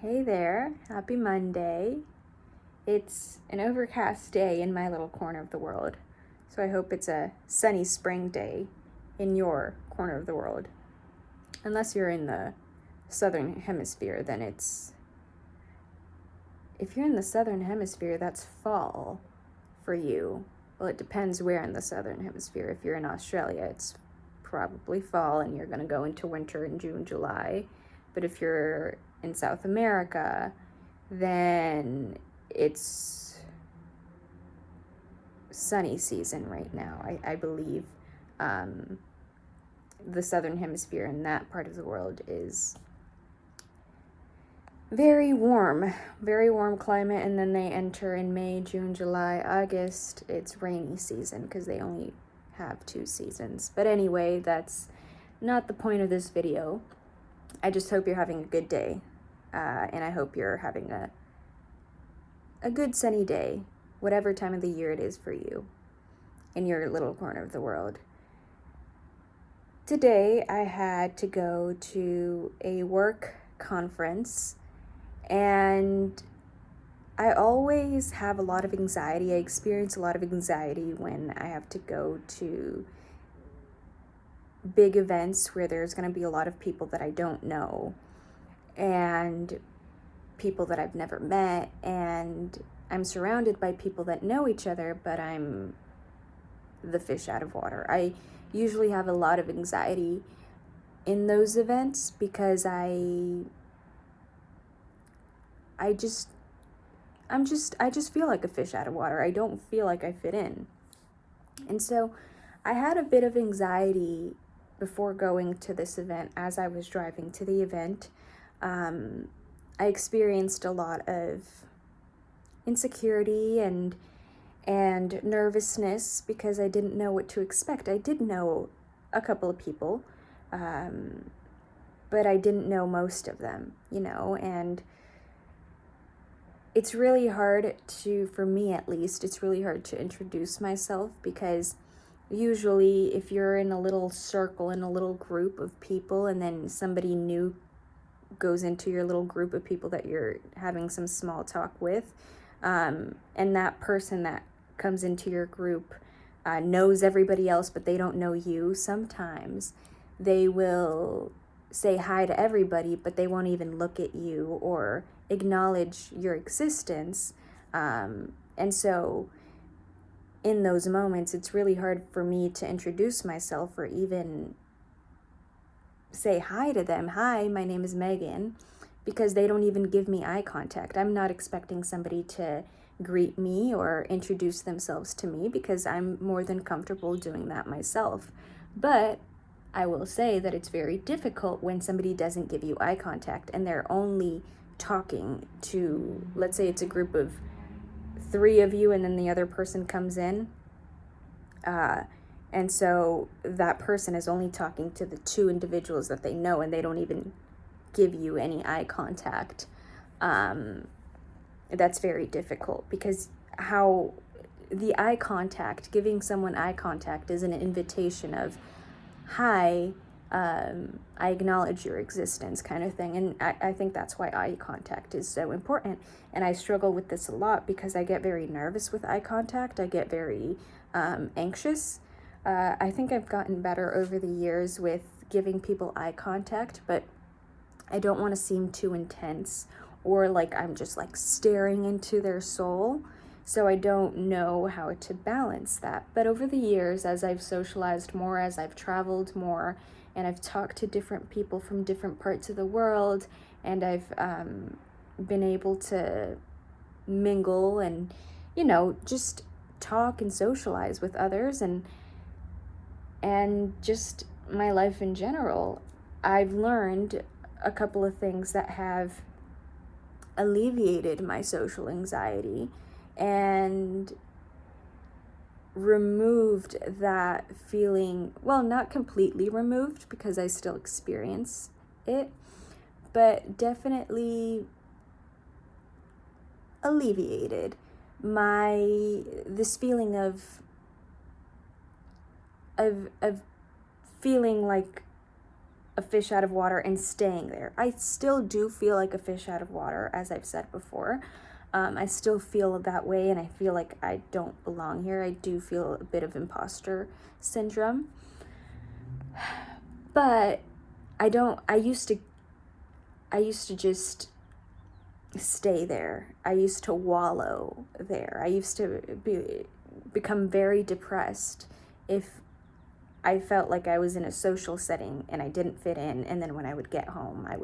Hey there, happy Monday. It's an overcast day in my little corner of the world, so I hope it's a sunny spring day in your corner of the world. Unless you're in the southern hemisphere, then if you're in the southern hemisphere, that's fall for you. Well, it depends where in the southern hemisphere. If you're in Australia, it's probably fall and you're going to go into winter in June, July. But if you're in South America, then it's sunny season right now, I believe. The southern hemisphere in that part of the world is very warm climate, and then they enter in May, June, July, August. It's rainy season because they only have 2 seasons. But anyway, that's not the point of this video. I just hope you're having a good day, and I hope you're having a good sunny day, whatever time of the year it is for you in your little corner of the world. Today I had to go to a work conference, and I always have a lot of anxiety. I experience a lot of anxiety when I have to go to big events where there's going to be a lot of people that I don't know and people that I've never met, and I'm surrounded by people that know each other, but I'm the fish out of water. I usually have a lot of anxiety in those events because I just feel like a fish out of water. I don't feel like I fit in. And so I had a bit of anxiety before going to this event. As I was driving to the event, I experienced a lot of insecurity and nervousness because I didn't know what to expect. I did know a couple of people, but I didn't know most of them, and it's really hard for me at least, it's really hard to introduce myself because usually if you're in a little circle, in a little group of people, and then somebody new goes into your little group of people that you're having some small talk with, and that person that comes into your group knows everybody else, but they don't know you, sometimes they will say hi to everybody, but they won't even look at you or acknowledge your existence. And so in those moments, it's really hard for me to introduce myself or even say hi to them. Hi, my name is Megan, because they don't even give me eye contact. I'm not expecting somebody to greet me or introduce themselves to me because I'm more than comfortable doing that myself. But I will say that it's very difficult when somebody doesn't give you eye contact and they're only talking to, let's say it's a group of 3 of you and then the other person comes in. And so that person is only talking to the 2 individuals that they know, and they don't even give you any eye contact. That's very difficult because how the eye contact, giving someone eye contact is an invitation of, hi, I acknowledge your existence, kind of thing. And I think that's why eye contact is so important. And I struggle with this a lot because I get very nervous with eye contact. I get very anxious. I think I've gotten better over the years with giving people eye contact, but I don't want to seem too intense or like I'm just like staring into their soul. So I don't know how to balance that. But over the years, as I've socialized more, as I've traveled more, and I've talked to different people from different parts of the world, and I've been able to mingle and, just talk and socialize with others and just my life in general, I've learned a couple of things that have alleviated my social anxiety and removed that feeling. Well, not completely removed because I still experience it, but definitely alleviated this feeling of feeling like a fish out of water and staying there. I still do feel like a fish out of water, as I've said before. I still feel that way, and I feel like I don't belong here. I do feel a bit of imposter syndrome. But I used to just stay there. I used to wallow there. I used to become very depressed if I felt like I was in a social setting and I didn't fit in, and then when I would get home, I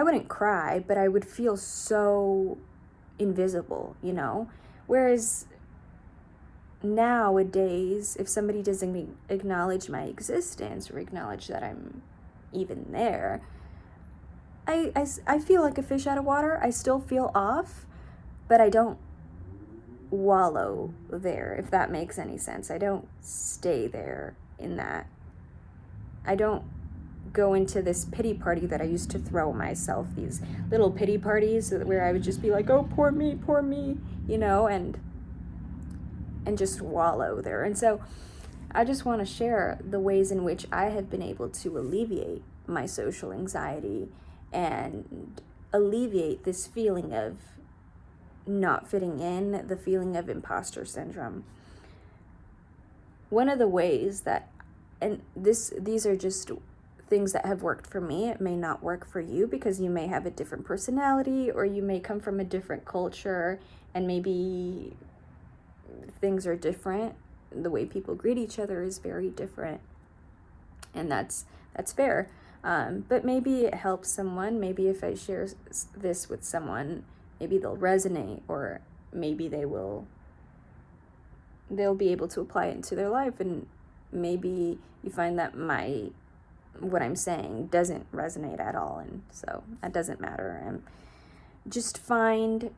wouldn't cry, but I would feel so invisible, Whereas nowadays, if somebody doesn't acknowledge my existence or acknowledge that I'm even there, I feel like a fish out of water. I still feel off, but I don't wallow there, if that makes any sense. I don't stay there in that. I don't go into this pity party that I used to throw myself, these little pity parties where I would just be like, oh, poor me, and just wallow there. And so I just want to share the ways in which I have been able to alleviate my social anxiety and alleviate this feeling of not fitting in, the feeling of imposter syndrome. One of the ways that, and these are just things that have worked for me. It may not work for you because you may have a different personality, or you may come from a different culture, and maybe things are different. The way people greet each other is very different, and that's fair. But maybe it helps someone. Maybe if I share this with someone, maybe they'll resonate, or maybe they'll be able to apply it into their life, and maybe you find that what I'm saying doesn't resonate at all, and so that doesn't matter. And just find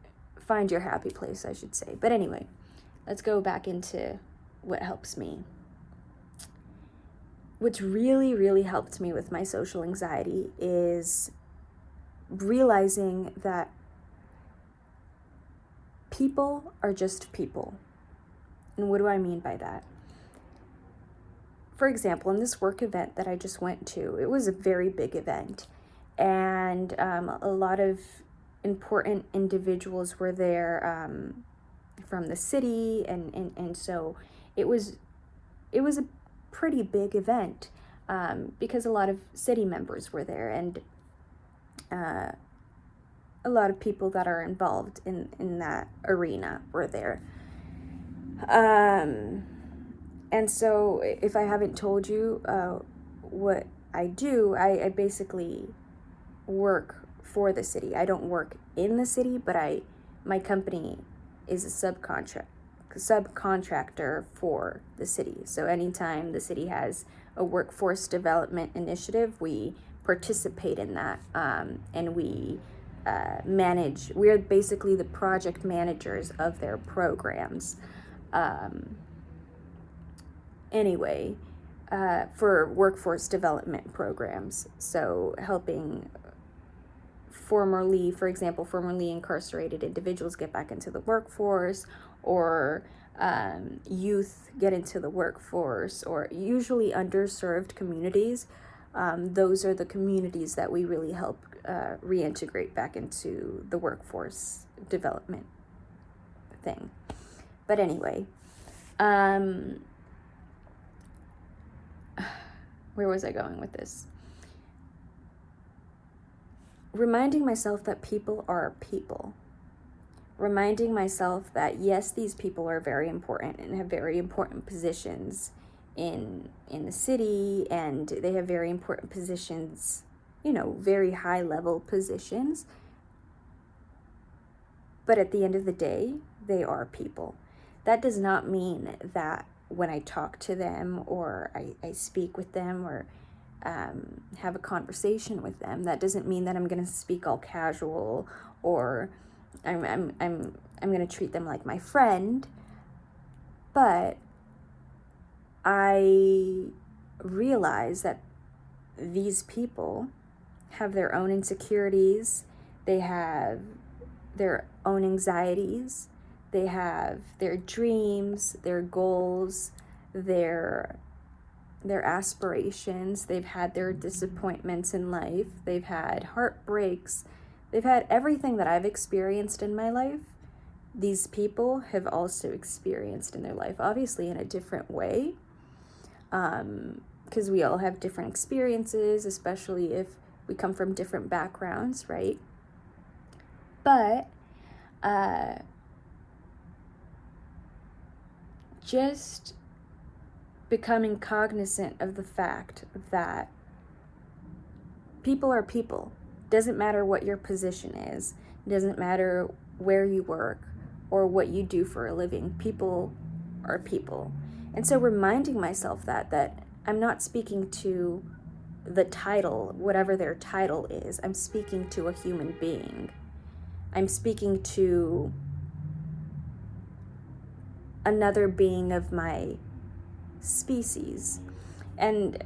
your happy place, I should say. But anyway, let's go back into what helps me. What's really, really helped me with my social anxiety is realizing that people are just people. And what do I mean by that? For example, in this work event that I just went to, it was a very big event, and a lot of important individuals were there from the city, and so it was a pretty big event because a lot of city members were there, and a lot of people that are involved in that arena were there. And so if I haven't told you what I do, I basically work for the city. I don't work in the city, but my company is a subcontractor for the city. So anytime the city has a workforce development initiative, we participate in that, and we manage. We're basically the project managers of their programs. For workforce development programs. So helping formerly incarcerated individuals get back into the workforce, or youth get into the workforce, or usually underserved communities. Those are the communities that we really help reintegrate back into the workforce development thing. But anyway, where was I going with this? Reminding myself that people are people. Reminding myself that yes, these people are very important and have very important positions in the city, and they have very important positions, very high level positions. But at the end of the day, they are people. That does not mean that when I talk to them, or I speak with them, or have a conversation with them, that doesn't mean that I'm going to speak all casual, or I'm going to treat them like my friend. But I realize that these people have their own insecurities, they have their own anxieties, they have their dreams, their goals, their their aspirations, they've had their disappointments in life, they've had heartbreaks, they've had everything that I've experienced in my life. These people have also experienced in their life, obviously in a different way, because we all have different experiences, especially if we come from different backgrounds, right? But just becoming cognizant of the fact that people are people. Doesn't matter what your position is. Doesn't matter where you work or what you do for a living. People are people. And so reminding myself that I'm not speaking to the title, whatever their title is. I'm speaking to a human being. I'm speaking to another being of my species. And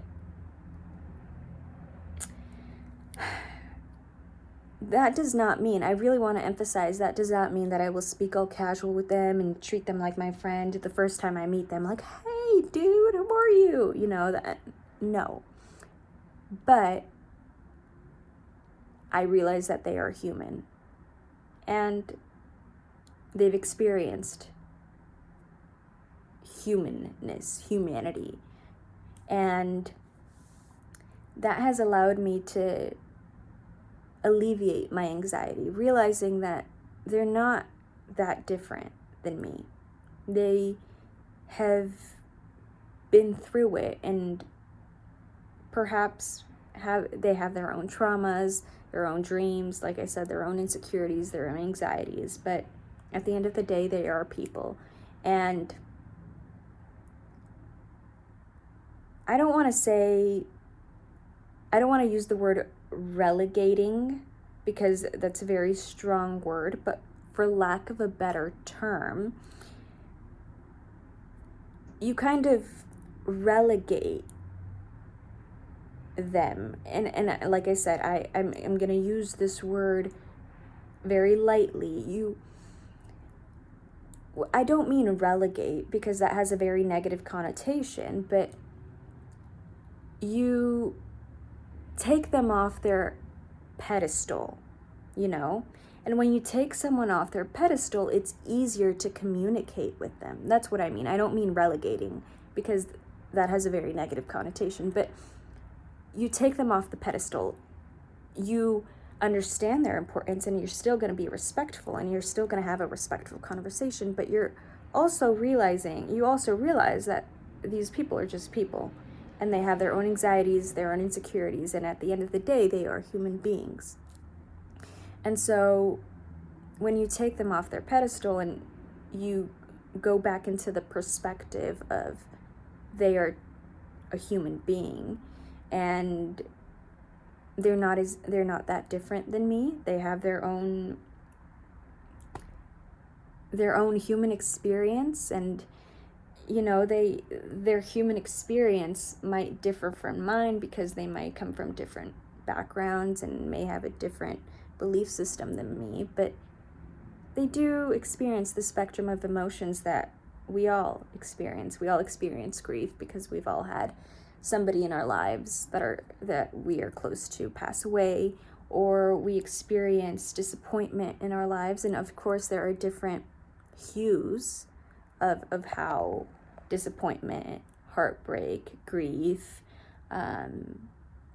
that does not mean, I really want to emphasize, that does not mean that I will speak all casual with them and treat them like my friend the first time I meet them, like, hey dude, how are you? You know, that, no. But I realize that they are human and they've experienced humanity. And that has allowed me to alleviate my anxiety, realizing that they're not that different than me. They have been through it, and perhaps they have their own traumas, their own dreams, like I said, their own insecurities, their own anxieties, but at the end of the day, they are people. And I don't want to use the word relegating, because that's a very strong word, but for lack of a better term, you kind of relegate them. And like I said, I'm going to use this word very lightly. I don't mean relegate, because that has a very negative connotation, but you take them off their pedestal, you know? And when you take someone off their pedestal, it's easier to communicate with them. That's what I mean. I don't mean relegating, because that has a very negative connotation, but you take them off the pedestal. You understand their importance, and you're still going to be respectful, and you're still going to have a respectful conversation, but you also realize that these people are just people. And they have their own anxieties, their own insecurities, and at the end of the day, they are human beings. And so when you take them off their pedestal and you go back into the perspective of they are a human being, and they're not that different than me. They have their own human experience, and you know, their human experience might differ from mine because they might come from different backgrounds and may have a different belief system than me, but they do experience the spectrum of emotions that we all experience. We all experience grief because we've all had somebody in our lives that we are close to pass away, or we experience disappointment in our lives. And of course, there are different hues of how disappointment, heartbreak, grief,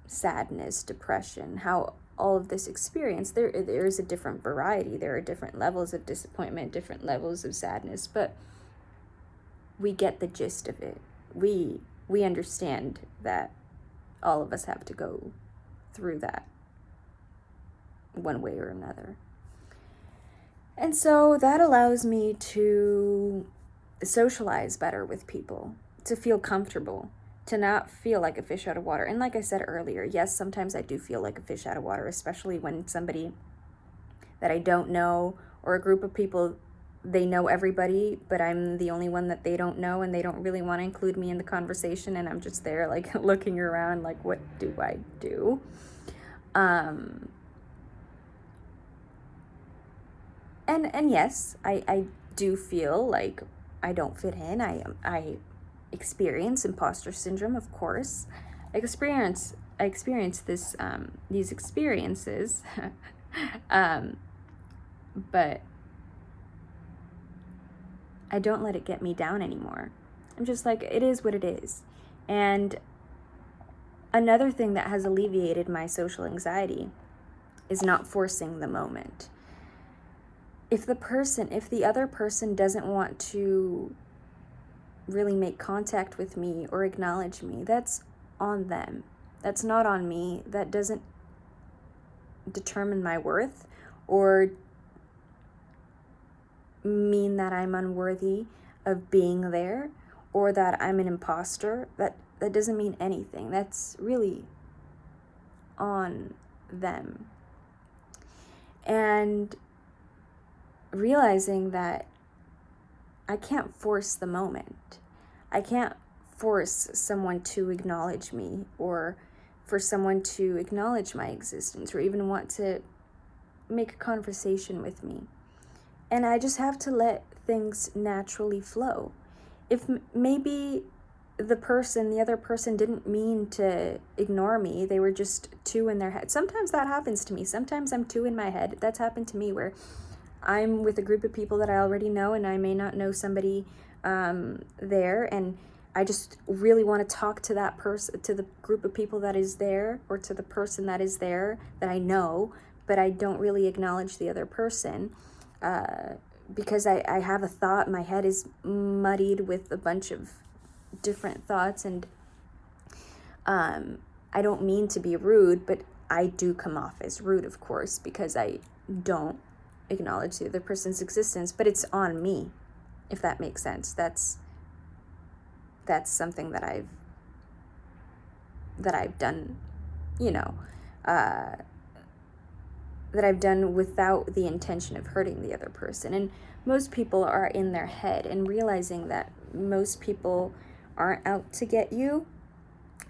sadness, depression, how all of this experience, there is a different variety. There are different levels of disappointment, different levels of sadness, but we get the gist of it. We understand that all of us have to go through that one way or another. And so that allows me to socialize better with people, to feel comfortable, to not feel like a fish out of water. And like I said earlier, yes, sometimes I do feel like a fish out of water, especially when somebody that I don't know, or a group of people, they know everybody, but I'm the only one that they don't know, and they don't really want to include me in the conversation, and I'm just there like looking around like, what do I do? And yes, I do feel like I don't fit in. I experience imposter syndrome, of course. I experienced these experiences, but I don't let it get me down anymore. I'm just like, it is what it is. And another thing that has alleviated my social anxiety is not forcing the moment. If the other person doesn't want to really make contact with me or acknowledge me, that's on them. That's not on me. That doesn't determine my worth or mean that I'm unworthy of being there or that I'm an imposter. That doesn't mean anything. That's really on them. And realizing that I can't force the moment. I can't force someone to acknowledge me or for someone to acknowledge my existence or even want to make a conversation with me. And I just have to let things naturally flow. If maybe the other person didn't mean to ignore me, they were just too in their head. Sometimes that happens to me. Sometimes I'm too in my head. That's happened to me where I'm with a group of people that I already know and I may not know somebody there, and I just really want to talk to that person, to the group of people that is there, or to the person that is there that I know, but I don't really acknowledge the other person because I have a thought. My head is muddied with a bunch of different thoughts, and I don't mean to be rude, but I do come off as rude, of course, because I don't acknowledge the other person's existence, but it's on me, if that makes sense. That's something that I've done, that I've done without the intention of hurting the other person. And most people are in their head, and realizing that most people aren't out to get you,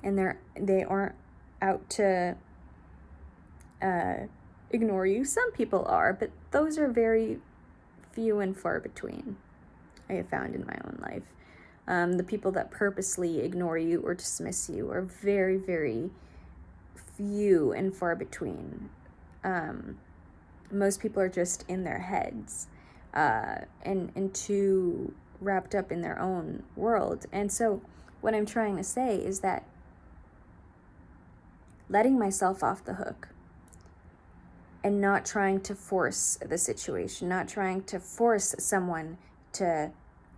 and they aren't out to ignore you. Some people are, but those are very few and far between, I have found in my own life. The people that purposely ignore you or dismiss you are very, very few and far between. Most people are just in their heads and too wrapped up in their own world. And so what I'm trying to say is that letting myself off the hook and not trying to force the situation, not trying to force someone to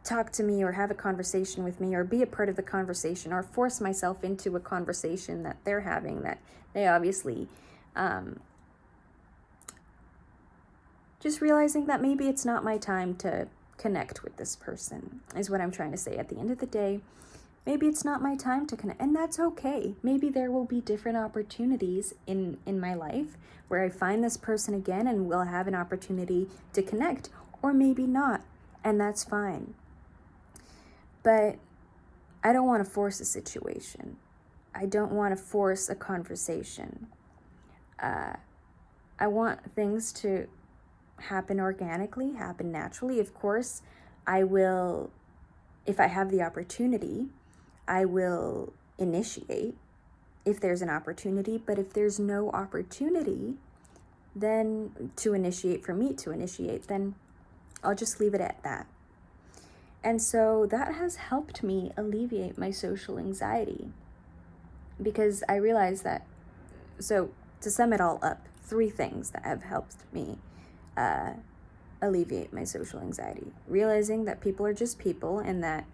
talk to me or have a conversation with me or be a part of the conversation or force myself into a conversation that they're having that they obviously, just realizing that maybe it's not my time to connect with this person is what I'm trying to say. At the end of the day, maybe it's not my time to connect, and that's okay. Maybe there will be different opportunities in my life where I find this person again and we'll have an opportunity to connect, or maybe not, and that's fine. But I don't want to force a situation. I don't want to force a conversation. I want things to happen organically, happen naturally. Of course, I will, if I have the opportunity, I will initiate if there's an opportunity. But if there's no opportunity then to initiate, for me to initiate, then I'll just leave it at that. And so that has helped me alleviate my social anxiety, because I realized that, so to sum it all up, 3 things that have helped me alleviate my social anxiety. Realizing that people are just people, and that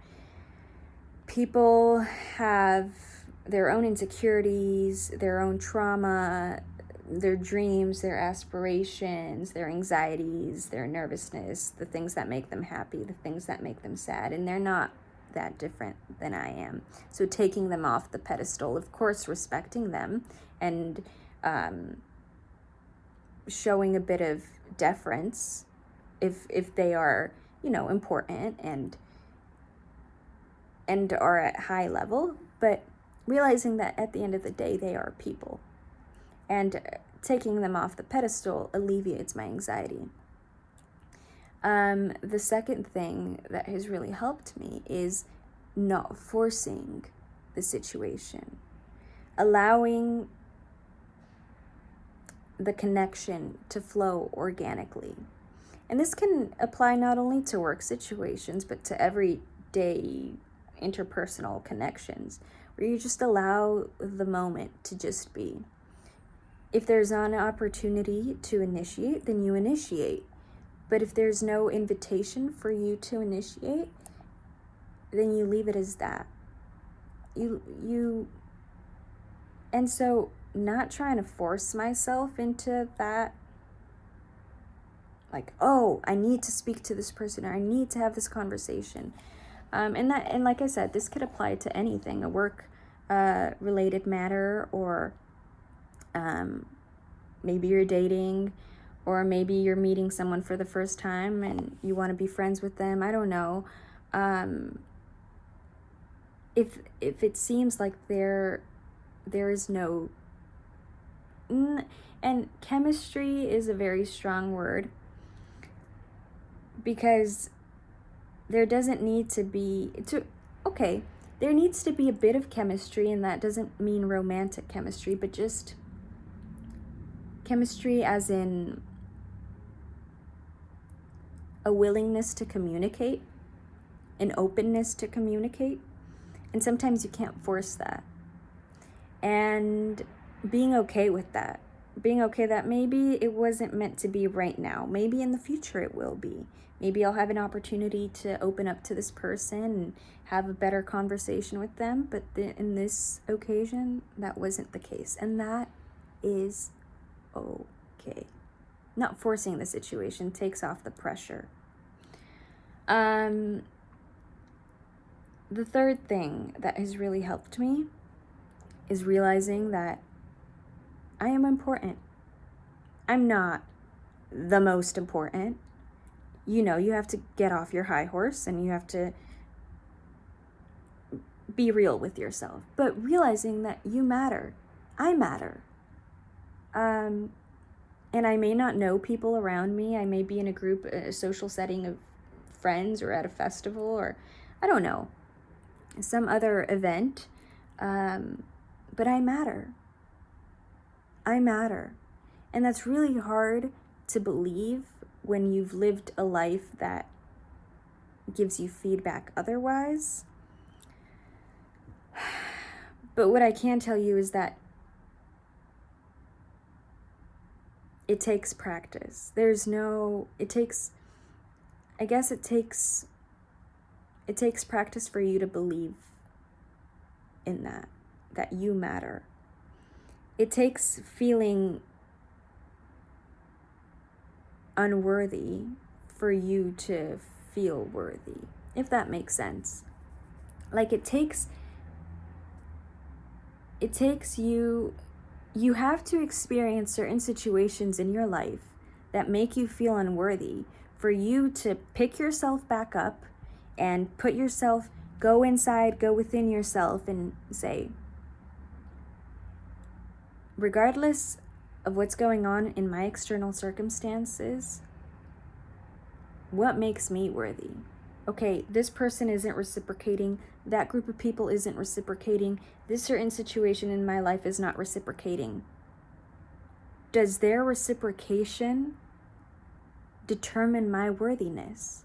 people have their own insecurities, their own trauma, their dreams, their aspirations, their anxieties, their nervousness, the things that make them happy, the things that make them sad, and they're not that different than I am. So taking them off the pedestal, of course, respecting them and showing a bit of deference if they are, important and are at high level, but realizing that at the end of the day they are people, and taking them off the pedestal alleviates my anxiety. The second thing that has really helped me is not forcing the situation, allowing the connection to flow organically. And this can apply not only to work situations, but to everyday interpersonal connections, where you just allow the moment to just be. If there's an opportunity to initiate, then you initiate. But if there's no invitation for you to initiate, then you leave it as that. And so not trying to force myself into that, like, oh, I need to speak to this person, or I need to have this conversation. And like I said, this could apply to anything, a work related matter, or maybe you're dating, or maybe you're meeting someone for the first time and you want to be friends with them. I don't know. If it seems like there is no, and chemistry is a very strong word, because there doesn't need to be, there needs to be a bit of chemistry, and that doesn't mean romantic chemistry, but just chemistry as in a willingness to communicate, an openness to communicate. And sometimes you can't force that. And being okay with that. Being okay that maybe it wasn't meant to be right now. Maybe in the future it will be. Maybe I'll have an opportunity to open up to this person and have a better conversation with them. But in this occasion, that wasn't the case. And that is okay. Not forcing the situation takes off the pressure. The third thing that has really helped me is realizing that I am important. I'm not the most important. You have to get off your high horse and you have to be real with yourself. But realizing that you matter. I matter. And I may not know people around me. I may be in a group, a social setting of friends, or at a festival, or I don't know, some other event. But I matter. I matter. And that's really hard to believe when you've lived a life that gives you feedback otherwise. But what I can tell you is that it takes practice. It takes practice for you to believe in that you matter. It takes feeling unworthy for you to feel worthy, if that makes sense. Like it takes you have to experience certain situations in your life that make you feel unworthy for you to pick yourself back up and go inside, go within yourself and say, regardless of what's going on in my external circumstances, what makes me worthy? Okay, this person isn't reciprocating. That group of people isn't reciprocating. This certain situation in my life is not reciprocating. Does their reciprocation determine my worthiness?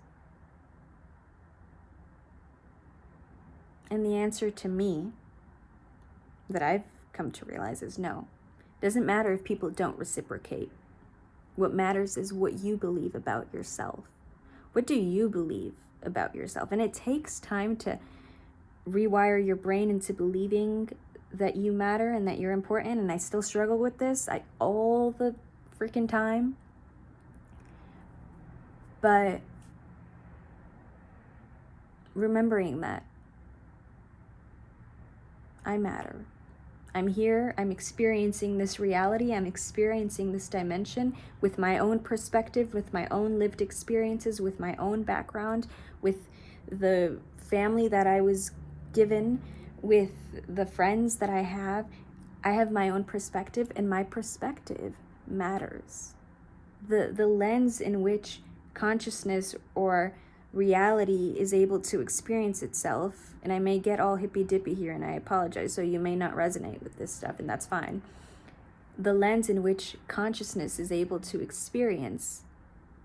And the answer to me that I've come to realize is no. It doesn't matter if people don't reciprocate. What matters is what you believe about yourself. What do you believe about yourself? And it takes time to rewire your brain into believing that you matter and that you're important. And I still struggle with this all the freaking time. But remembering that I matter. I'm here, I'm experiencing this reality, I'm experiencing this dimension with my own perspective, with my own lived experiences, with my own background, with the family that I was given, with the friends that I have. I have my own perspective, and my perspective matters. The lens in which consciousness or reality is able to experience itself, and I may get all hippy dippy here and I apologize, so you may not resonate with this stuff, and that's fine. The lens in which consciousness is able to experience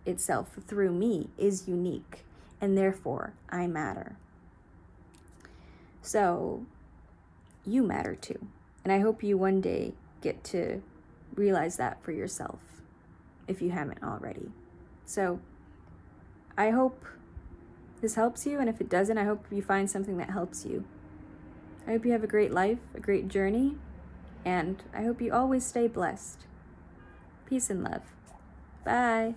itself through me is unique, and therefore I matter. So you matter too. And I hope you one day get to realize that for yourself, if you haven't already. So I hope this helps you, and if it doesn't, I hope you find something that helps you. I hope you have a great life, a great journey, and I hope you always stay blessed. Peace and love. Bye.